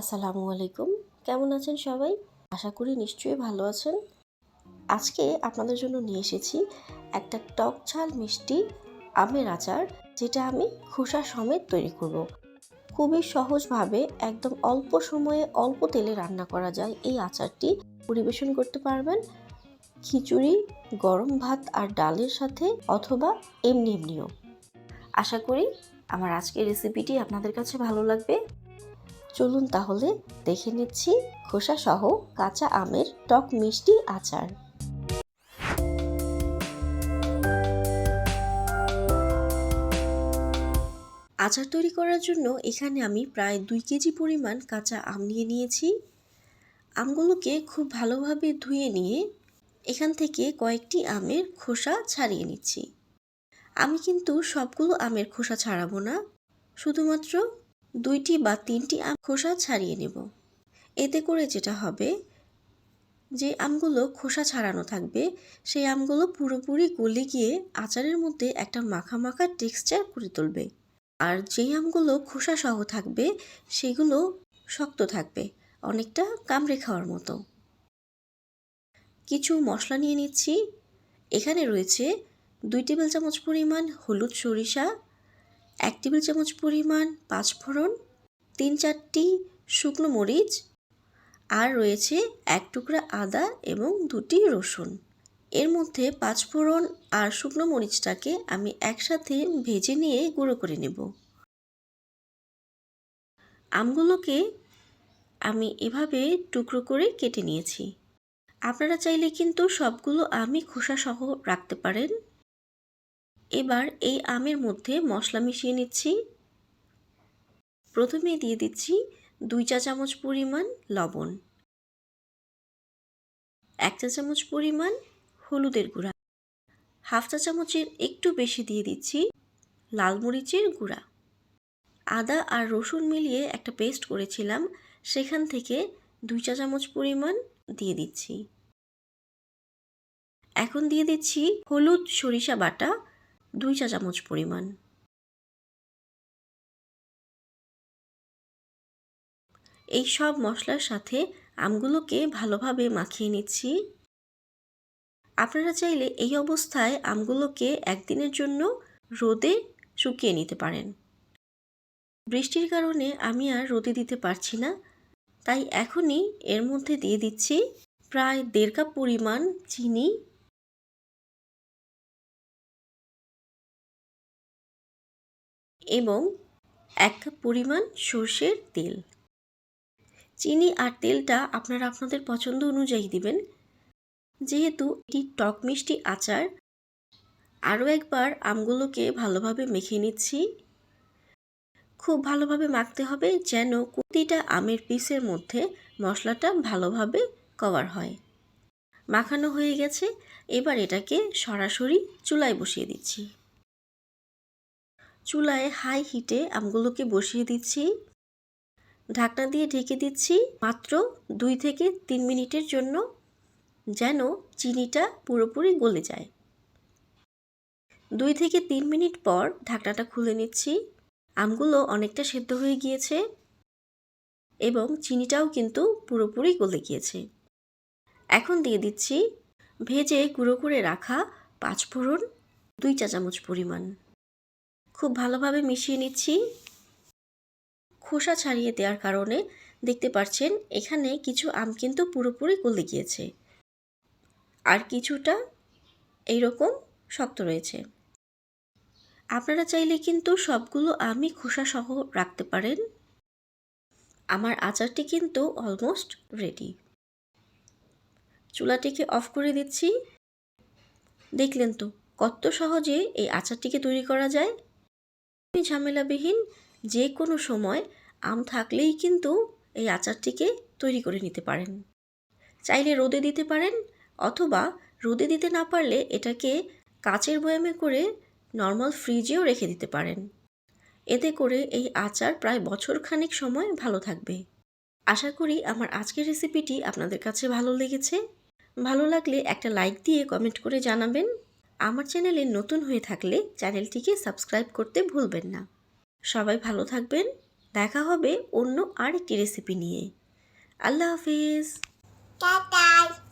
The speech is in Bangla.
আসসালামু আলাইকুম। কেমন আছেন সবাই? আশা করি নিশ্চয়ই ভালো আছেন। আজকে আপনাদের জন্য নিয়ে এসেছি একটা টক ঝাল মিষ্টি আমের আচার, যেটা আমি খোসা সমেত তৈরি করব। খুবই সহজভাবে একদম অল্প সময়ে অল্প তেলে রান্না করা যায় এই আচারটি। পরিবেশন করতে পারবেন খিচুড়ি, গরম ভাত আর ডালের সাথে, অথবা এমনিও। আশা করি আমার আজকের রেসিপিটি আপনাদের কাছে ভালো লাগবে। চলুন তাহলে দেখে নিচ্ছি খোসা সহ কাঁচা আমের টক মিষ্টি আচার। আচার তৈরি করার জন্য এখানে আমি প্রায় 2 কেজি পরিমাণ কাঁচা আম নিয়ে নিয়েছি। আমগুলোকে খুব ভালোভাবে ধুয়ে নিয়ে এখান থেকে কয়েকটি আমের খোসা ছাড়িয়ে নিচ্ছি। আমি কিন্তু সবগুলো আমের খোসা ছাড়াবো না, শুধুমাত্র 2টি বা 3টি আম খোসা ছাড়িয়ে নেব। এতে করে যেটা হবে, যে আমগুলো খোসা ছাড়ানো থাকবে সেই আমগুলো পুরোপুরি গলে গিয়ে আচারের মধ্যে একটা মাখা মাখা টেক্সচার করে তুলবে। আর যেই আমগুলো খোসা সহ থাকবে সেগুলো শক্ত থাকবে, অনেকটা কামড়ে খাওয়ার মতো। কিছু মশলা নিয়ে নিচ্ছি। এখানে রয়েছে 2 টেবিল চামচ পরিমাণ হলুদ সরিষা, 1 টেবিল চামচ পরিমাণ পাঁচফোড়ন, 3-4টি শুকনো মরিচ, আর রয়েছে 1 টুকরা আদা এবং 2টি রসুন। এর মধ্যে পাঁচফোড়ন আর শুকনো মরিচটাকে আমি একসাথে ভেজে নিয়ে গুঁড়ো করে নেব। আমগুলোকে আমি এভাবে টুকরো করে কেটে নিয়েছি। আপনারা চাইলে কিন্তু সবগুলো আমই খোসা সহ রাখতে পারেন। এবার এই আমের মধ্যে মশলা মিশিয়ে নিচ্ছি। প্রথমে দিয়ে দিচ্ছি 2 চা চামচ পরিমাণ লবণ, 1 চা চামচ পরিমাণ হলুদের গুঁড়া, হাফ চা চামচের একটু বেশি দিয়ে দিচ্ছি লাল মরিচের গুঁড়া। আদা আর রসুন মিলিয়ে একটা পেস্ট করেছিলাম, সেখান থেকে 2 চা চামচ পরিমাণ দিয়ে দিচ্ছি। এখন দিয়ে দিচ্ছি হলুদ সরিষা বাটা 2 চা চামচ পরিমাণ। এই সব মশলার সাথে আমগুলোকে ভালোভাবে মাখিয়ে নিচ্ছি। আপনারা চাইলে এই অবস্থায় আমগুলোকে একদিনের জন্য রোদে শুকিয়ে নিতে পারেন। বৃষ্টির কারণে আমি আর রোদে দিতে পারছি না, তাই এখনই এর মধ্যে দিয়ে দিচ্ছি প্রায় 1.5 কাপ পরিমাণ চিনি এবং 1 কাপ পরিমাণ সর্ষের তেল। চিনি আর তেলটা আপনারা আপনাদের পছন্দ অনুযায়ী দিবেন। যেহেতু এটি টক মিষ্টি আচার, আরও একবার আমগুলোকে ভালোভাবে মেখে নিচ্ছি। খুব ভালোভাবে মাখতে হবে যেন প্রতিটা আমের পিসের মধ্যে মশলাটা ভালোভাবে কভার হয়। মাখানো হয়ে গেছে, এবার এটাকে সরাসরি চুলায় বসিয়ে দিচ্ছি। চুলায় হাই হিটে আমগুলোকে বসিয়ে দিচ্ছি। ঢাকনা দিয়ে ঢেকে দিচ্ছি মাত্র 2 থেকে 3 মিনিটের জন্য, যেন চিনিটা পুরোপুরি গলে যায়। 2 থেকে 3 মিনিট পর ঢাকনাটা খুলে নিচ্ছি। আমগুলো অনেকটা সেদ্ধ হয়ে গিয়েছে এবং চিনিটাও কিন্তু পুরোপুরি গলে গিয়েছে। এখন দিয়ে দিচ্ছি ভেজে গুঁড়ো করে রাখা পাঁচফোড়ন 2 চা চামচ পরিমাণ। খুব ভালোভাবে মিশিয়ে নিচ্ছি। খোসা ছাড়িয়ে দেওয়ার কারণে দেখতে পাচ্ছেন এখানে কিছু আম কিন্তু পুরোপুরি গলে গিয়েছে, আর কিছুটা এইরকম শক্ত রয়েছে। আপনারা চাইলে কিন্তু সবগুলো আমই খোসা সহ রাখতে পারেন। আমার আচারটি কিন্তু অলমোস্ট রেডি। চুলাটিকে অফ করে দিচ্ছি। দেখলেন তো কত সহজে এই আচারটিকে তৈরি করা যায়। ঝামেলাবিহীন যে কোনো সময় আম থাকলেই কিন্তু এই আচারটিকে তৈরি করে নিতে পারেন। চাইলে রোদে দিতে পারেন, অথবা রোদে দিতে না পারলে এটাকে কাচের বয়ামে করে নর্মাল ফ্রিজেও রেখে দিতে পারেন। এতে করে এই আচার প্রায় বছরখানেক সময় ভালো থাকবে। আশা করি আমার আজকের রেসিপিটি আপনাদের কাছে ভালো লেগেছে। ভালো লাগলে একটা লাইক দিয়ে কমেন্ট করে জানাবেন। আমার চ্যানেলে নতুন হয়ে থাকলে চ্যানেলটিকে সাবস্ক্রাইব করতে ভুলবেন না। সবাই ভালো থাকবেন। দেখা হবে অন্য আরেকটি রেসিপি নিয়ে। আল্লাহ হাফিজ। টাটা।